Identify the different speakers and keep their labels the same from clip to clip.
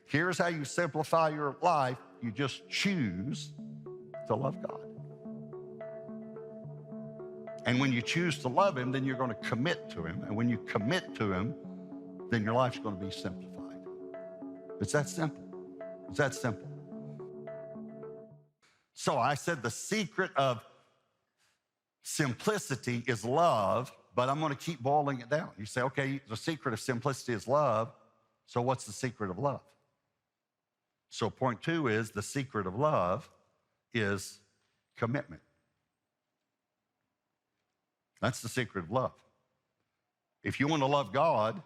Speaker 1: Here's how you simplify your life. You just choose to love God. And when you choose to love him, then you're going to commit to him. And when you commit to him, then your life's going to be simplified. It's that simple. It's that simple. So I said the secret of simplicity is love, but I'm going to keep boiling it down. You say, okay, the secret of simplicity is love. So what's the secret of love? So point 2 is the secret of love is commitment. That's the secret of love. If you want to love God,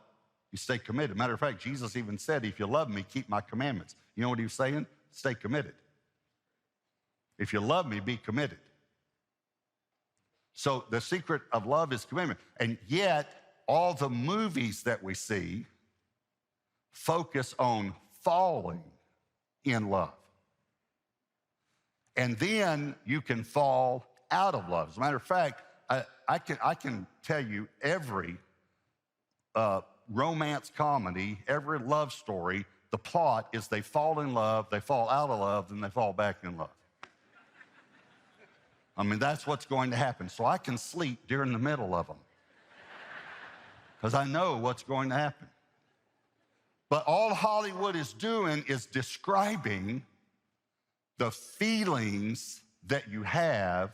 Speaker 1: you stay committed. Matter of fact, Jesus even said, if you love me, keep my commandments. You know what he was saying? Stay committed. If you love me, be committed. So the secret of love is commitment. And yet, all the movies that we see focus on falling in love. And then you can fall out of love. As a matter of fact, I can tell you every romance comedy, every love story, the plot is they fall in love, they fall out of love, then they fall back in love. I mean, that's what's going to happen. So I can sleep during the middle of them because I know what's going to happen. But all Hollywood is doing is describing the feelings that you have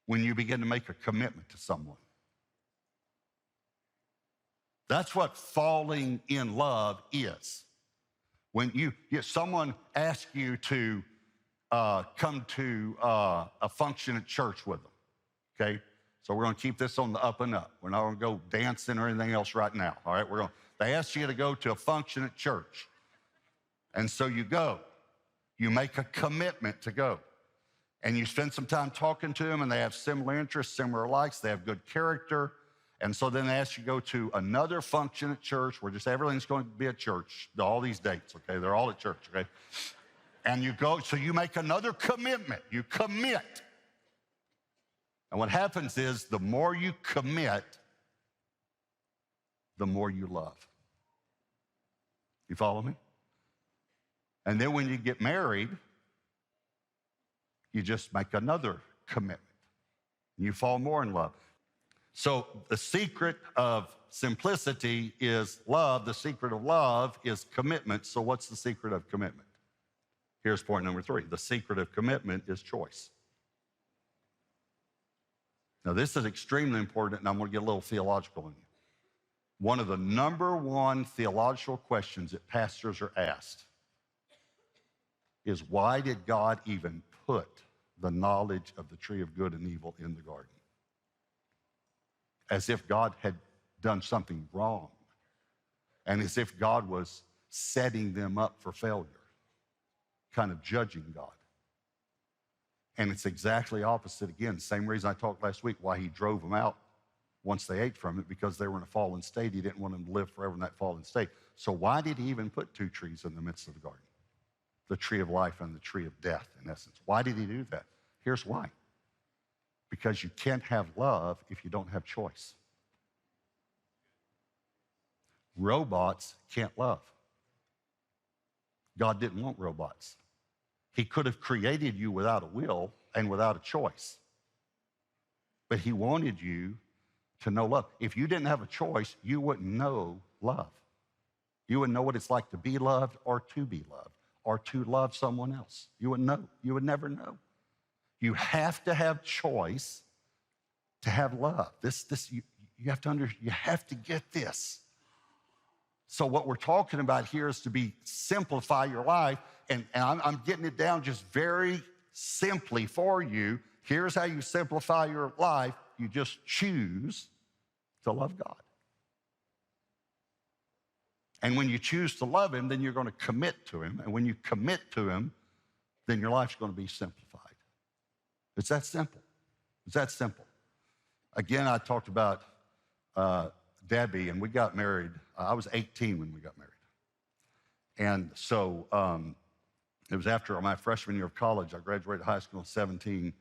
Speaker 1: when you begin to make a commitment to someone. That's what falling in love is. When someone asks you to come to a function at church with them, okay? So we're going to keep this on the up and up. We're not going to go dancing or anything else right now, all right? They ask you to go to a function at church. And so you go. You make a commitment to go. And you spend some time talking to them, and they have similar interests, similar likes, they have good character. And so then they ask you to go to another function at church where just everything's going to be at church, all these dates, okay? They're all at church, okay? And you go, so you make another commitment. You commit. And what happens is the more you commit, the more you love. You follow me? And then when you get married, you just make another commitment. You fall more in love. So the secret of simplicity is love. The secret of love is commitment. So what's the secret of commitment? Here's point number 3. The secret of commitment is choice. Now, this is extremely important, and I'm going to get a little theological in you. One of the number 1 theological questions that pastors are asked is, why did God even put the knowledge of the tree of good and evil in the garden? As if God had done something wrong, and as if God was setting them up for failure, kind of judging God. And it's exactly opposite again. Same reason I talked last week why he drove them out once they ate from it, because they were in a fallen state. He didn't want them to live forever in that fallen state. So why did he even put 2 trees in the midst of the garden? The tree of life and the tree of death, in essence. Why did he do that? Here's why. Because you can't have love if you don't have choice. Robots can't love. God didn't want robots. He could have created you without a will and without a choice. But he wanted you to know love. If you didn't have a choice, you wouldn't know love. You wouldn't know what it's like to be loved or to be loved or to love someone else. You wouldn't know. You would never know. You have to have choice to have love. You have to get this. So what we're talking about here is to simplify your life, and I'm getting it down just very simply for you. Here's how you simplify your life. You just choose to love God. And when you choose to love him, then you're going to commit to him. And when you commit to him, then your life's going to be simplified. It's that simple. It's that simple. Again, I talked about Debbie, and we got married. I was 18 when we got married. And so it was after my freshman year of college. I graduated high school in 17,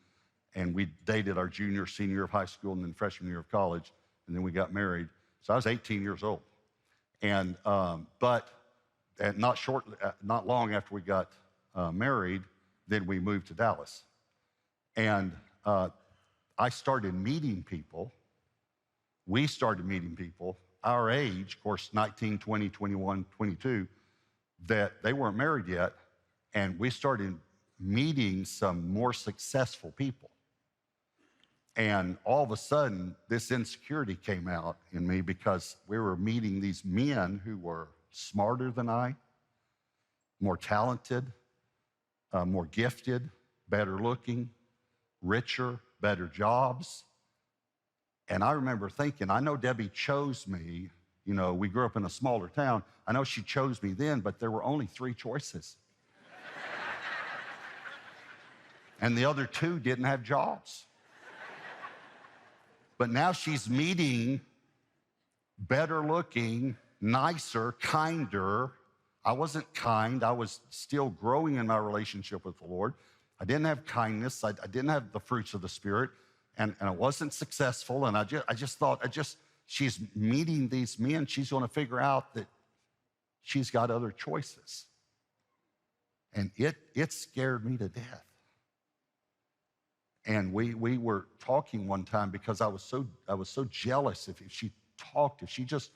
Speaker 1: and we dated our junior, senior year of high school, and then freshman year of college, and then we got married. So I was 18 years old. And but not long after we got married, then we moved to Dallas. And I started meeting people. We started meeting people our age, of course, 19, 20, 21, 22, that they weren't married yet. And we started meeting some more successful people. And all of a sudden, this insecurity came out in me because we were meeting these men who were smarter than I, more talented, more gifted, better looking, richer, better jobs. And I remember thinking, I know Debbie chose me. You know, we grew up in a smaller town. I know she chose me then, but there were only 3 choices. And the other 2 didn't have jobs. But now she's meeting better looking, nicer, kinder. I wasn't kind. I was still growing in my relationship with the Lord. I didn't have kindness. I didn't have the fruits of the Spirit. And I wasn't successful. And I just thought, she's meeting these men. She's going to figure out that she's got other choices. And it scared me to death. And we were talking one time because I was so jealous if she talked, if she just,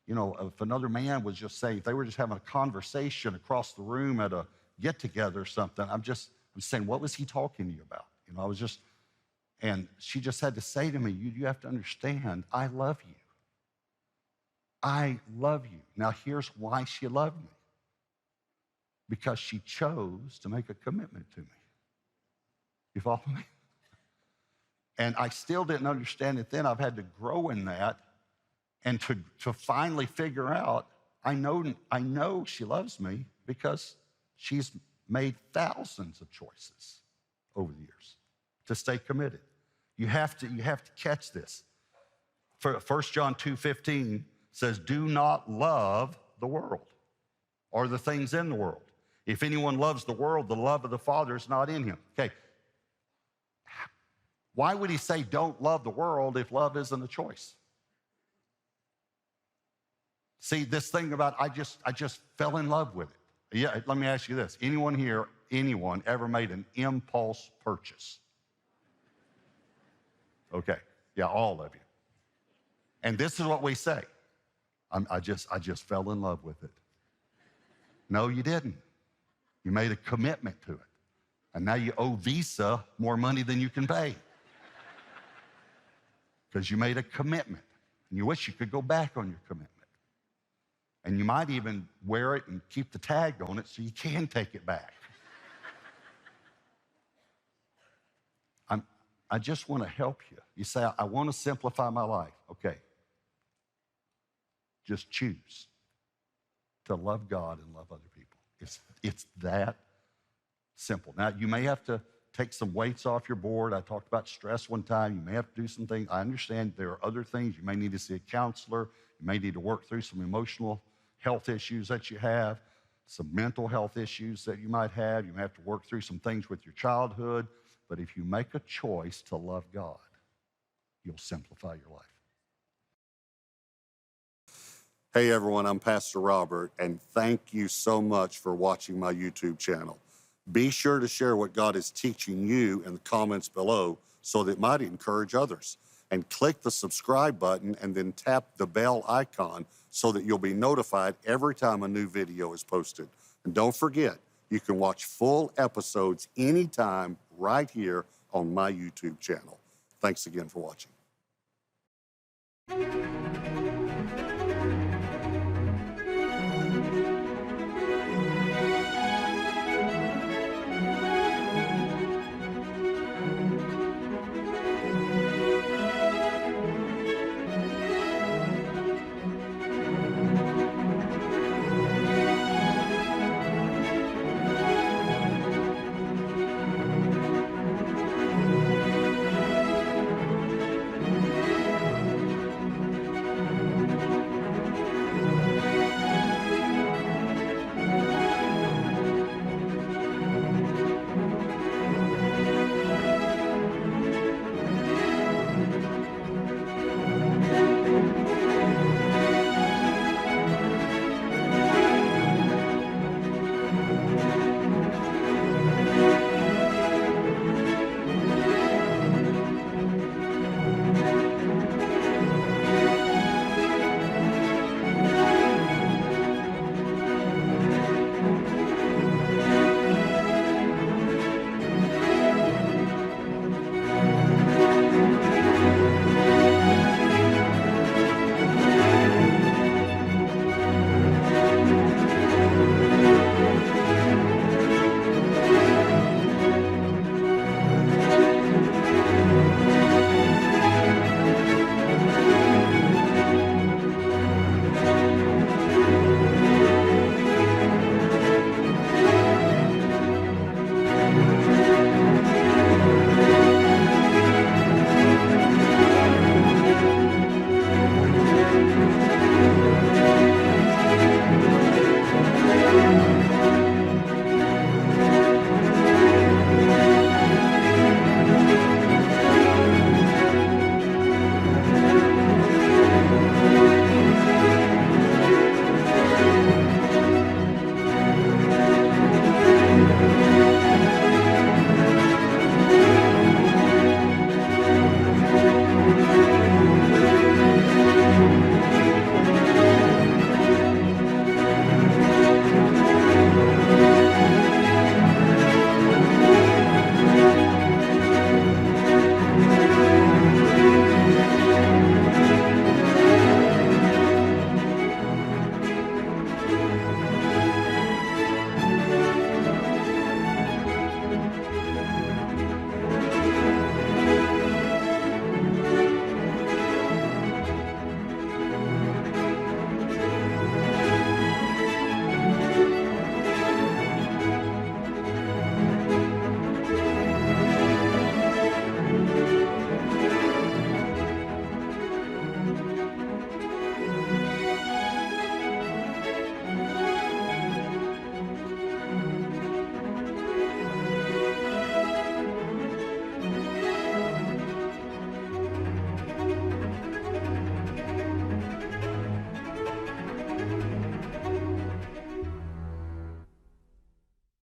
Speaker 1: you know, if another man was just saying, if they were just having a conversation across the room at a get-together or something, I'm saying, what was he talking to you about? You know, and she just had to say to me, you have to understand, I love you. I love you. Now, here's why she loved me. Because she chose to make a commitment to me. You follow me? And I still didn't understand it then. I've had to grow in that and to finally figure out, I know she loves me because she's made thousands of choices over the years to stay committed. You have to catch this. 1 John 2:15 says, do not love the world or the things in the world. If anyone loves the world, the love of the Father is not in him. Okay. Why would he say don't love the world if love isn't a choice? See, this thing about I just fell in love with it. Yeah, let me ask you this. Anyone ever made an impulse purchase? Okay. Yeah, all of you. And this is what we say. I just fell in love with it. No, you didn't. You made a commitment to it. And now you owe Visa more money than you can pay. Because you made a commitment. And you wish you could go back on your commitment. And you might even wear it and keep the tag on it so you can take it back. I just want to help you. You say, I want to simplify my life. Okay. Just choose to love God and love other people. It's that simple. Now, you may have to take some weights off your board. I talked about stress one time. You may have to do some things. I understand there are other things. You may need to see a counselor. You may need to work through some emotional health issues that you have, some mental health issues that you might have. You may have to work through some things with your childhood. But if you make a choice to love God, you'll simplify your life. Hey everyone, I'm Pastor Robert, and thank you so much for watching my YouTube channel. Be sure to share what God is teaching you in the comments below so that it might encourage others. And click the subscribe button and then tap the bell icon so that you'll be notified every time a new video is posted. And don't forget, you can watch full episodes anytime right here on my YouTube channel. Thanks again for watching.